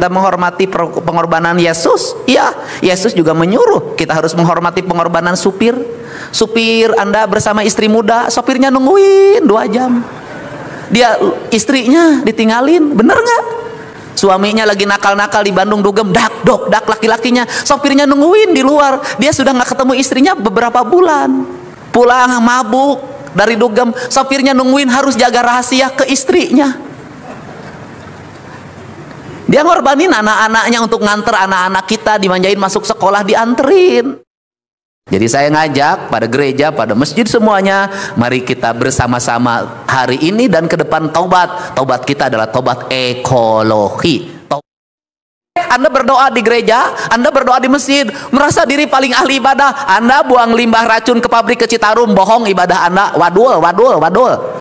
Kita menghormati pengorbanan Yesus. Iya, Yesus juga menyuruh kita harus menghormati pengorbanan supir. Supir Anda bersama istri muda, sopirnya nungguin 2 jam. Dia istrinya ditinggalin, bener nggak? Suaminya lagi nakal-nakal di Bandung Dugem, dak laki-lakinya, sopirnya nungguin di luar. Dia sudah nggak ketemu istrinya beberapa bulan. Pulang mabuk dari Dugem, sopirnya nungguin harus jaga rahasia ke istrinya. Dia ngorbanin anak-anaknya untuk nganter anak-anak kita, dimanjain masuk sekolah, dianterin. Jadi saya ngajak pada gereja, pada masjid semuanya, mari kita bersama-sama hari ini dan ke depan taubat. Taubat kita adalah taubat ekologi. Anda berdoa di gereja, Anda berdoa di masjid, merasa diri paling ahli ibadah. Anda buang limbah racun ke pabrik ke Citarum, bohong ibadah Anda. Wadul.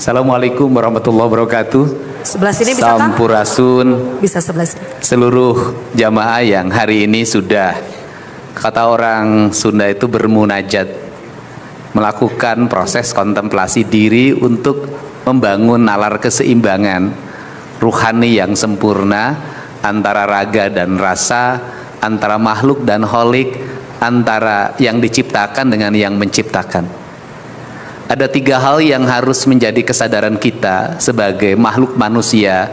Assalamualaikum warahmatullahi wabarakatuh. Sebelah sini bisa kan? Sampurasun. Bisa sebelah sini. Seluruh jamaah yang hari ini sudah, kata orang Sunda itu, bermunajat, melakukan proses kontemplasi diri untuk membangun nalar keseimbangan ruhani yang sempurna antara raga dan rasa, antara makhluk dan holik, antara yang diciptakan dengan yang menciptakan. Ada 3 hal yang harus menjadi kesadaran kita sebagai makhluk manusia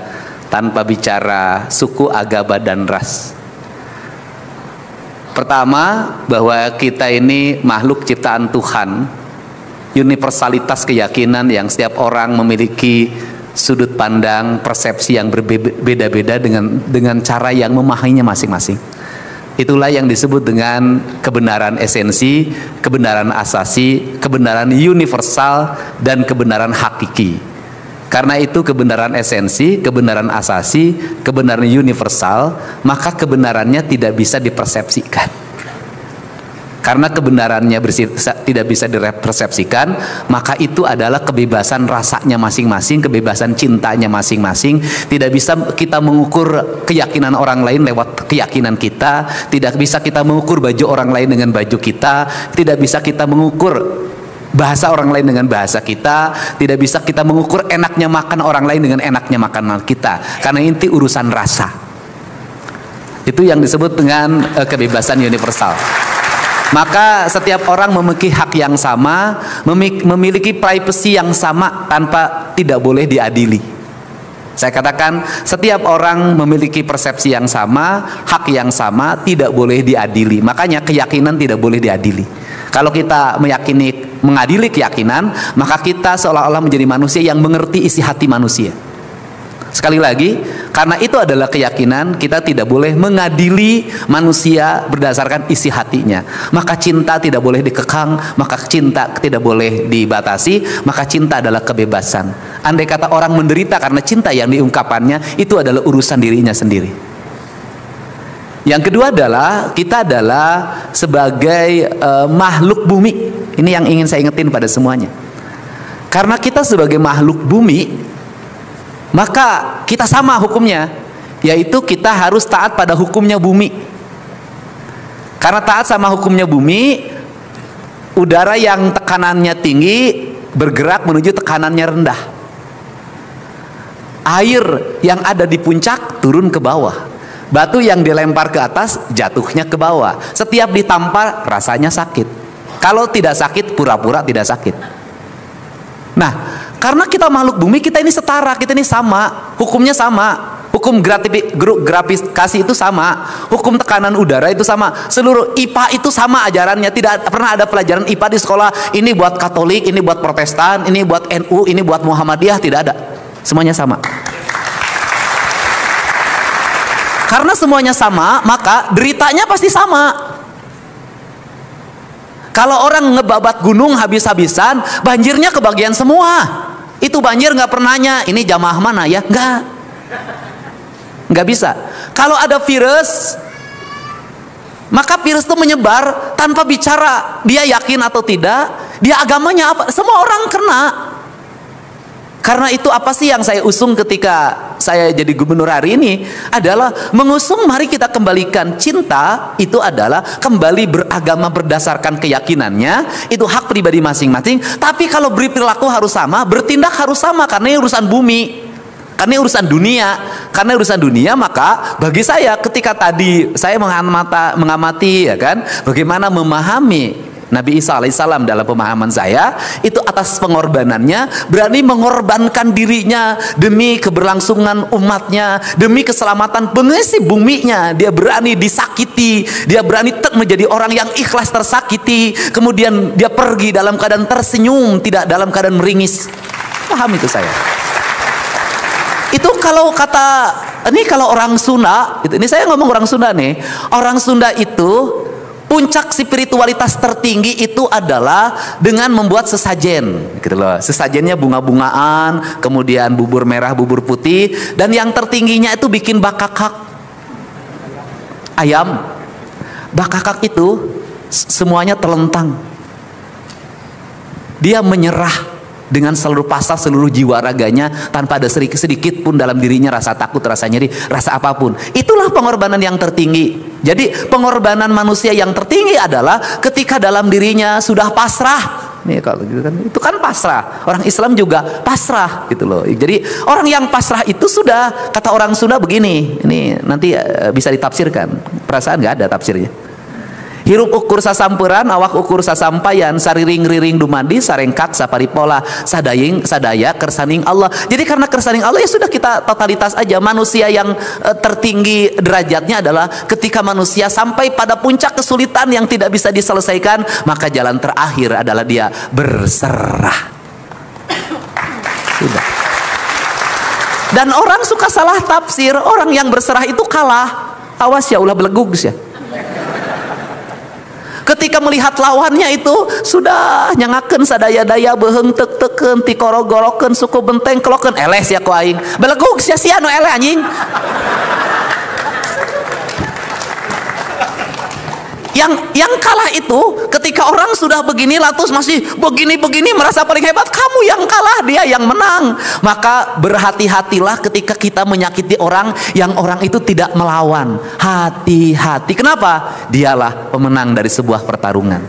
tanpa bicara suku, agama, dan ras. Pertama, bahwa kita ini makhluk ciptaan Tuhan, universalitas keyakinan yang setiap orang memiliki sudut pandang, persepsi yang berbeda-beda dengan cara yang memahaminya masing-masing. Itulah yang disebut dengan kebenaran esensi, kebenaran asasi, kebenaran universal, dan kebenaran hakiki. Karena itu kebenaran esensi, kebenaran asasi, kebenaran universal, maka kebenarannya tidak bisa dipersepsikan. Karena kebenarannya tidak bisa dipersepsikan, maka itu adalah kebebasan rasanya masing-masing, kebebasan cintanya masing-masing. Tidak bisa kita mengukur keyakinan orang lain lewat keyakinan kita, tidak bisa kita mengukur baju orang lain dengan baju kita, tidak bisa kita mengukur bahasa orang lain dengan bahasa kita, tidak bisa kita mengukur enaknya makan orang lain dengan enaknya makanan kita, karena inti urusan rasa. Itu yang disebut dengan kebebasan universal. Maka setiap orang memiliki hak yang sama, memiliki privacy yang sama tanpa tidak boleh diadili. Saya katakan setiap orang memiliki persepsi yang sama, hak yang sama, tidak boleh diadili. Makanya keyakinan tidak boleh diadili. Kalau kita mengadili keyakinan, maka kita seolah-olah menjadi manusia yang mengerti isi hati manusia. Sekali lagi, karena itu adalah keyakinan, kita tidak boleh mengadili manusia berdasarkan isi hatinya. Maka cinta tidak boleh dikekang, maka cinta tidak boleh dibatasi, maka cinta adalah kebebasan. Andai kata orang menderita karena cinta yang diungkapannya, itu adalah urusan dirinya sendiri. Yang kedua adalah, kita adalah sebagai makhluk bumi. Ini yang ingin saya ingetin pada semuanya. Karena kita sebagai makhluk bumi, maka kita sama hukumnya, yaitu kita harus taat pada hukumnya bumi. Karena taat sama hukumnya bumi, udara yang tekanannya tinggi bergerak menuju tekanannya rendah. Air yang ada di puncak turun ke bawah. Batu yang dilempar ke atas jatuhnya ke bawah. Setiap ditampar rasanya sakit. Kalau tidak sakit, pura-pura tidak sakit. Nah, karena kita makhluk bumi, kita ini setara, kita ini sama, hukumnya sama. Hukum gravitasi itu sama, hukum tekanan udara itu sama, seluruh IPA itu sama ajarannya. Tidak pernah ada pelajaran IPA di sekolah, ini buat Katolik, ini buat Protestan, ini buat NU, ini buat Muhammadiyah, tidak ada. Semuanya sama. Karena semuanya sama, maka deritanya pasti sama. Kalau orang ngebabat gunung habis-habisan, banjirnya kebagian semua. Itu banjir nggak pernah nanya, ini jamaah mana ya? Nggak bisa. Kalau ada virus, maka virus itu menyebar tanpa bicara dia yakin atau tidak, dia agamanya apa, semua orang kena. Karena itu apa sih yang saya usung ketika saya jadi gubernur hari ini adalah mengusung mari kita kembalikan cinta itu adalah kembali beragama berdasarkan keyakinannya, itu hak pribadi masing-masing. Tapi kalau berperilaku harus sama, bertindak harus sama karena ini urusan bumi, karena ini urusan dunia. Karena urusan dunia, maka bagi saya ketika tadi saya mengamati ya kan, bagaimana memahami Nabi Isa alaihissalam dalam pemahaman saya itu atas pengorbanannya, berani mengorbankan dirinya demi keberlangsungan umatnya, demi keselamatan pengisi buminya. Dia berani disakiti, dia berani menjadi orang yang ikhlas tersakiti, kemudian dia pergi dalam keadaan tersenyum, tidak dalam keadaan meringis. Paham itu saya. Itu kalau kata ini, kalau orang Sunda, ini saya ngomong orang Sunda nih, orang Sunda itu puncak spiritualitas tertinggi itu adalah dengan membuat sesajen, gitu loh. Sesajennya bunga-bungaan, kemudian bubur merah, bubur putih, dan yang tertingginya itu bikin bakakak ayam. Bakakak itu semuanya terlentang. Dia menyerah dengan seluruh pasal, seluruh jiwa raganya, tanpa ada sedikit pun dalam dirinya rasa takut, rasa nyeri, rasa apapun. Itulah pengorbanan yang tertinggi. Jadi pengorbanan manusia yang tertinggi adalah ketika dalam dirinya sudah pasrah. Nih kalau gitu kan, itu kan pasrah. Orang Islam juga pasrah gitu loh. Jadi orang yang pasrah itu sudah, kata orang Sunda begini, ini nanti bisa ditafsirkan. Perasaan nggak ada tafsirnya. Hirup ukur sasampuran, awak ukur sasampayan, sariring-riring dumadi, sarengkak, saparipola, sadaya kersaning Allah. Jadi karena kersaning Allah ya sudah, kita totalitas aja. Manusia yang tertinggi derajatnya adalah ketika manusia sampai pada puncak kesulitan yang tidak bisa diselesaikan, maka jalan terakhir adalah dia berserah. Sudah. Dan orang suka salah tafsir, orang yang berserah itu kalah. Awas ya, ulah belegug ya. Ketika melihat lawannya itu sudah nyangaken sadaya-daya beheng tek-teken tikorogoroken suku benteng keloken eles ya ku aing belegug sia-sia nu eleh anjing. Yang kalah itu ketika orang sudah begini latus masih begini merasa paling hebat, kamu yang kalah, dia yang menang. Maka berhati-hatilah ketika kita menyakiti orang yang orang itu tidak melawan. Hati-hati. Kenapa? Dialah pemenang dari sebuah pertarungan.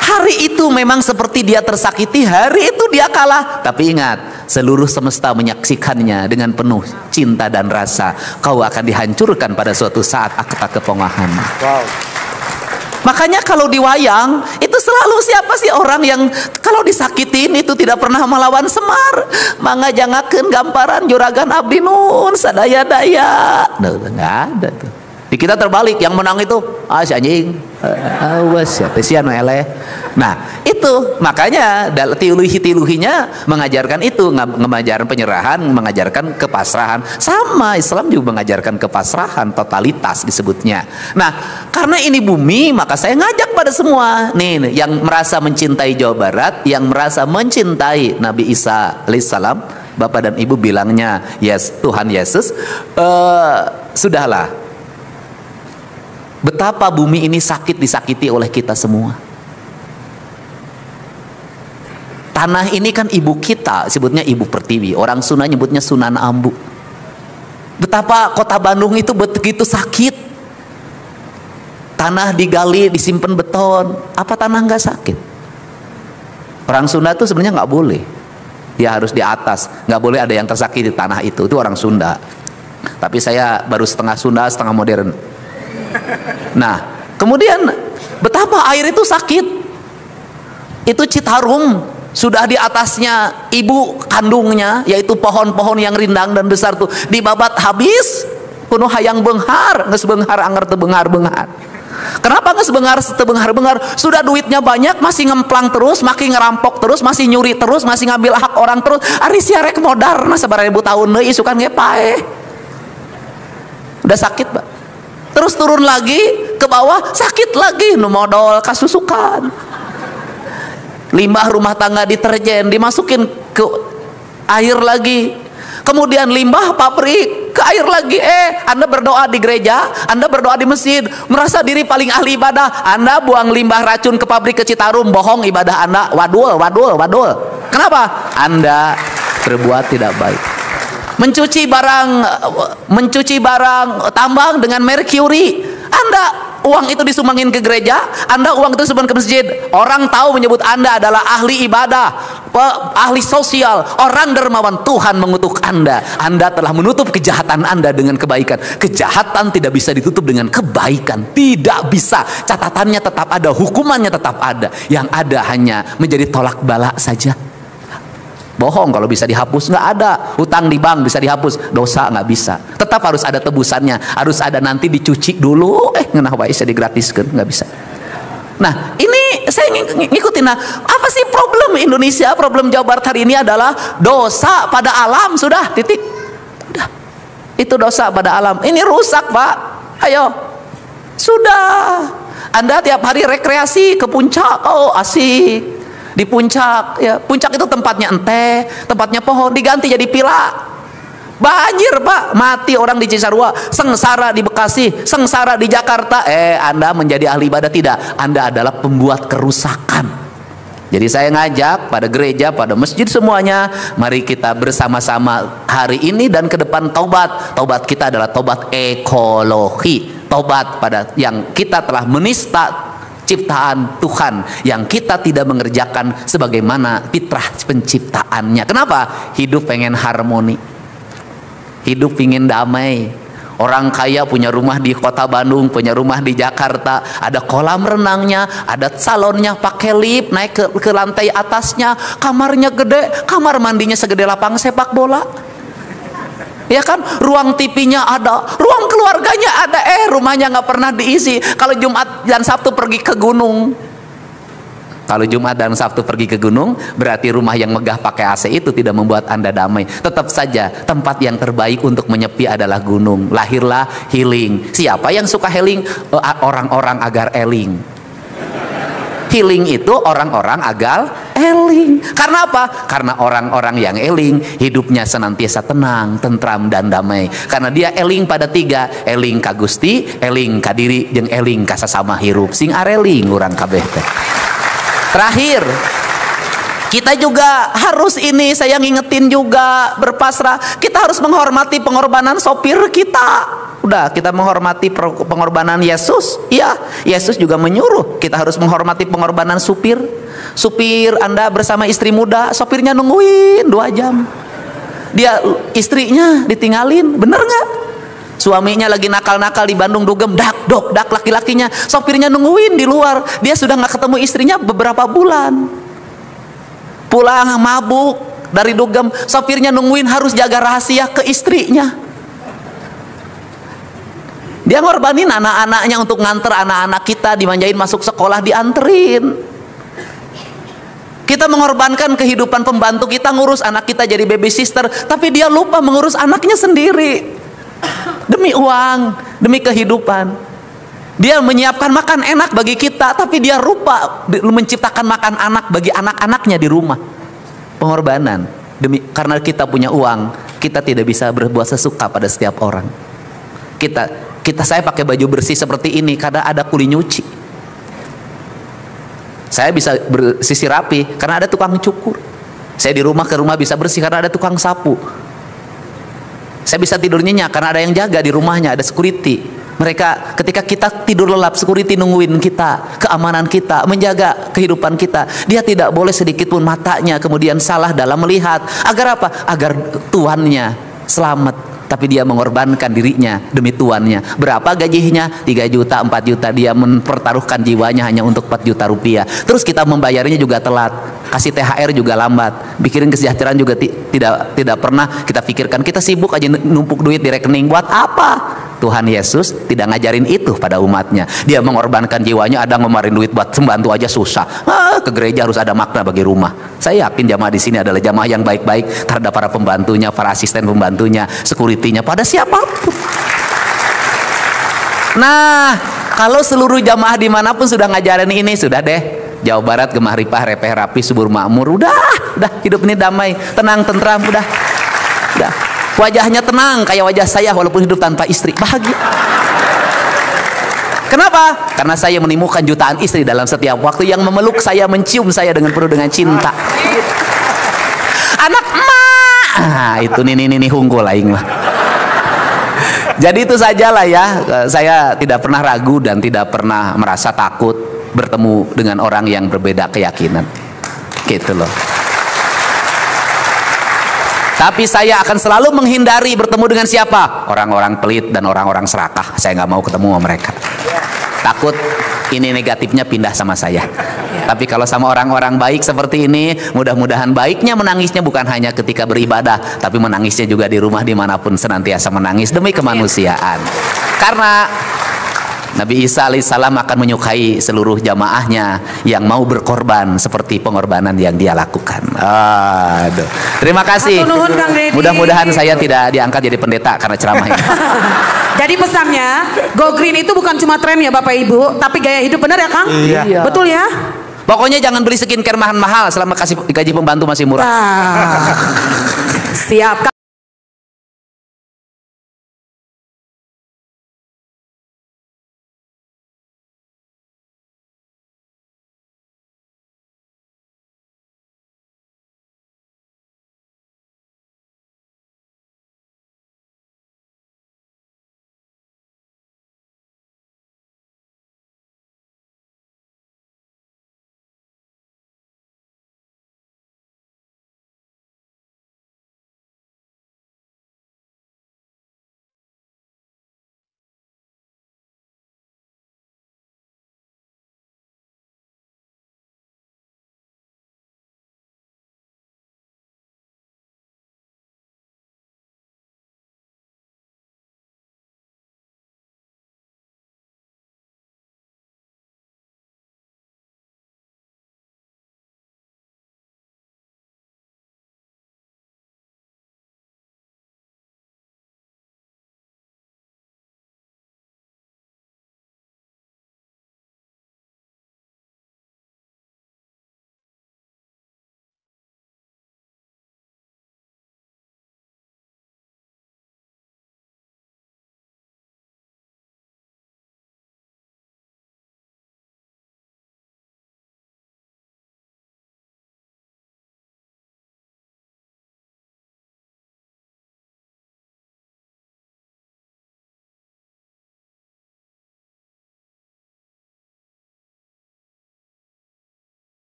Hari itu memang seperti dia tersakiti, hari itu dia kalah. Tapi ingat, seluruh semesta menyaksikannya dengan penuh cinta dan rasa. Kau akan dihancurkan pada suatu saat akta kepongahan. Wow. Makanya kalau di wayang itu selalu siapa sih orang yang kalau disakitin itu tidak pernah melawan Semar. Mangga jangakeun gamparan juragan abdi nun sadaya-daya. Nggak ada tuh. Di kita terbalik, yang menang itu si anjing, awas ya tesian eleh. Nah itu makanya tiluhi-tiluhinya mengajarkan itu, mengajarkan penyerahan, mengajarkan kepasrahan. Sama Islam juga mengajarkan kepasrahan, totalitas disebutnya. Nah karena ini bumi, maka saya ngajak pada semua nih yang merasa mencintai Jawa Barat, yang merasa mencintai Nabi Isa alaihissalam, Bapak dan Ibu bilangnya yes Tuhan Yesus, sudahlah. Betapa bumi ini disakiti oleh kita semua. Tanah ini kan ibu kita, sebutnya ibu pertiwi. Orang Sunda nyebutnya Sunan Ambu. Betapa kota Bandung itu begitu sakit. Tanah digali, disimpan beton. Apa tanah nggak sakit? Orang Sunda tuh sebenarnya nggak boleh. Dia harus di atas, nggak boleh ada yang tersakiti di tanah itu. Itu orang Sunda. Tapi saya baru setengah Sunda, setengah modern. Nah, kemudian betapa air itu sakit. Itu Citarum sudah di atasnya ibu kandungnya, yaitu pohon-pohon yang rindang dan besar tuh dibabat habis, kuno hayang benghar, geus benghar anger teu benghar-benghar. Kenapa geus benghar teu benghar-benghar? Sudah duitnya banyak masih ngemplang terus, makin ngerampok terus, masih nyuri terus, masih ngambil hak orang terus. Ari sia rek modarna sabaraha ribu tahun deui isukan ge paeh. Udah sakit, Pak. Terus turun lagi ke bawah, sakit lagi, nu modal kasusukan. Limbah rumah tangga deterjen dimasukin ke air lagi. Kemudian limbah pabrik ke air lagi. Anda berdoa di gereja, Anda berdoa di masjid, merasa diri paling ahli ibadah. Anda buang limbah racun ke pabrik ke Citarum, bohong ibadah Anda. Wadul. Kenapa? Anda berbuat tidak baik. Mencuci barang tambang dengan merkuri. Anda uang itu disumbangin ke gereja, Anda uang itu disumbangin ke masjid. Orang tahu menyebut Anda adalah ahli ibadah, ahli sosial, orang dermawan. Tuhan mengutuk Anda. Anda telah menutup kejahatan Anda dengan kebaikan. Kejahatan tidak bisa ditutup dengan kebaikan. Tidak bisa. Catatannya tetap ada, hukumannya tetap ada. Yang ada hanya menjadi tolak bala saja. Bohong kalau bisa dihapus, nggak ada. Hutang di bank bisa dihapus, dosa nggak bisa. Tetap harus ada tebusannya, harus ada nanti dicuci dulu. Ngenah wae bisa digratiskan, nggak bisa. Nah, ini saya ngikutin. Nah, apa sih problem Indonesia, problem Jawa Barat hari ini adalah dosa pada alam. Sudah, titik. Udah. Itu dosa pada alam. Ini rusak, Pak. Ayo. Sudah. Anda tiap hari rekreasi ke puncak, oh asik. Di puncak, ya, puncak itu tempatnya ente, tempatnya pohon, diganti jadi pila. Banjir, Pak, mati orang di Cisarua, sengsara di Bekasi, sengsara di Jakarta. Anda menjadi ahli ibadah? Tidak, Anda adalah pembuat kerusakan. Jadi saya ngajak pada gereja, pada masjid semuanya, mari kita bersama-sama hari ini dan ke depan taubat. Taubat kita adalah taubat ekologi, taubat pada yang kita telah menista ciptaan Tuhan, yang kita tidak mengerjakan sebagaimana fitrah penciptaannya. Kenapa? Hidup pengen harmoni, hidup pengen damai. Orang kaya punya rumah di kota Bandung, punya rumah di Jakarta, ada kolam renangnya, ada salonnya, pakai lift naik ke lantai atasnya, kamarnya gede, kamar mandinya segede lapang sepak bola. Ya kan, ruang TV-nya ada, ruang keluarganya ada, rumahnya nggak pernah diisi. Kalau Jumat dan Sabtu pergi ke gunung, kalau Jumat dan Sabtu pergi ke gunung, berarti rumah yang megah pakai AC itu tidak membuat Anda damai. Tetap saja tempat yang terbaik untuk menyepi adalah gunung. Lahirlah healing. Siapa yang suka healing? Orang-orang agar eling. Healing itu orang-orang agar eling. Karena apa? Karena orang-orang yang eling hidupnya senantiasa tenang, tentram, dan damai. Karena dia eling pada tiga: eling ka Gusti, eling ka diri, jeung eling ka sasama hirup. Sing areling urang kabeh teh. Terakhir, kita juga harus ini, saya ngingetin juga, berpasrah. Kita harus menghormati pengorbanan sopir kita. Udah, kita menghormati pengorbanan Yesus. Ya, Yesus juga menyuruh kita harus menghormati pengorbanan supir. Supir Anda bersama istri muda, sopirnya nungguin 2 jam. Dia istrinya ditinggalin, bener nggak? Suaminya lagi nakal-nakal di Bandung Dugem, dak laki-lakinya, sopirnya nungguin di luar. Dia sudah nggak ketemu istrinya beberapa bulan. Pulang mabuk dari Dugem, sopirnya nungguin, harus jaga rahasia ke istrinya. Dia ngorbanin anak-anaknya untuk nganter anak-anak kita, dimanjain masuk sekolah, dianterin. Kita mengorbankan kehidupan pembantu kita, ngurus anak kita jadi baby sister, tapi dia lupa mengurus anaknya sendiri. Demi uang, demi kehidupan. Dia menyiapkan makan enak bagi kita, tapi dia lupa menciptakan makan anak bagi anak-anaknya di rumah. Pengorbanan. Karena kita punya uang, kita tidak bisa berbuat sesuka pada setiap orang. Saya pakai baju bersih seperti ini karena ada kuli nyuci. Saya bisa bersih rapi karena ada tukang cukur. Saya di rumah ke rumah bisa bersih karena ada tukang sapu. Saya bisa tidur nyenyak karena ada yang jaga di rumahnya, ada security. Mereka ketika kita tidur lelap, security nungguin kita, keamanan kita, menjaga kehidupan kita. Dia tidak boleh sedikit pun matanya kemudian salah dalam melihat. Agar apa? Agar tuannya selamat. Tapi dia mengorbankan dirinya demi tuannya. Berapa gajinya? 3 juta, 4 juta. Dia mempertaruhkan jiwanya hanya untuk 4 juta rupiah. Terus kita membayarnya juga telat. Kasih THR juga lambat. Bikirin kesejahteraan juga tidak pernah kita pikirkan. Kita sibuk aja numpuk duit di rekening. Buat apa? Tuhan Yesus tidak ngajarin itu pada umatnya. Dia mengorbankan jiwanya. Ada ngemarin duit buat membantu aja susah. Ke gereja harus ada makna bagi rumah. Saya yakin jamaah di sini adalah jamaah yang baik-baik terhadap para pembantunya, para asisten pembantunya, security-nya, pada siapapun. Nah, kalau seluruh jamaah dimanapun sudah ngajarin ini, sudah deh. Jawa Barat gemah ripah, repeh rapi, subur makmur. Udah hidup ini damai, tenang, tentram, udah. Wajahnya tenang kayak wajah saya walaupun hidup tanpa istri. Bahagia. Kenapa? Karena saya menemukan jutaan istri dalam setiap waktu yang memeluk saya, mencium saya dengan penuh dengan cinta. Anak emak. Nah, itu nih hunggul aing mah. Jadi itu sajalah ya. Saya tidak pernah ragu dan tidak pernah merasa takut bertemu dengan orang yang berbeda keyakinan. Gitu loh. Tapi saya akan selalu menghindari bertemu dengan siapa? Orang-orang pelit dan orang-orang serakah. Saya nggak mau ketemu sama mereka. Takut ini negatifnya pindah sama saya. Tapi kalau sama orang-orang baik seperti ini, mudah-mudahan baiknya menangisnya bukan hanya ketika beribadah, tapi menangisnya juga di rumah dimanapun senantiasa menangis demi kemanusiaan. Karena Nabi Isa alaihissalam akan menyukai seluruh jamaahnya yang mau berkorban seperti pengorbanan yang dia lakukan. Aduh. Terima kasih. Mudah-mudahan saya tidak diangkat jadi pendeta karena ceramah ini. Jadi pesannya, Go Green itu bukan cuma tren ya Bapak Ibu, tapi gaya hidup, benar ya Kang? Iya. Betul ya? Pokoknya jangan beli skincare mahal-mahal selama gaji pembantu masih murah. Siap.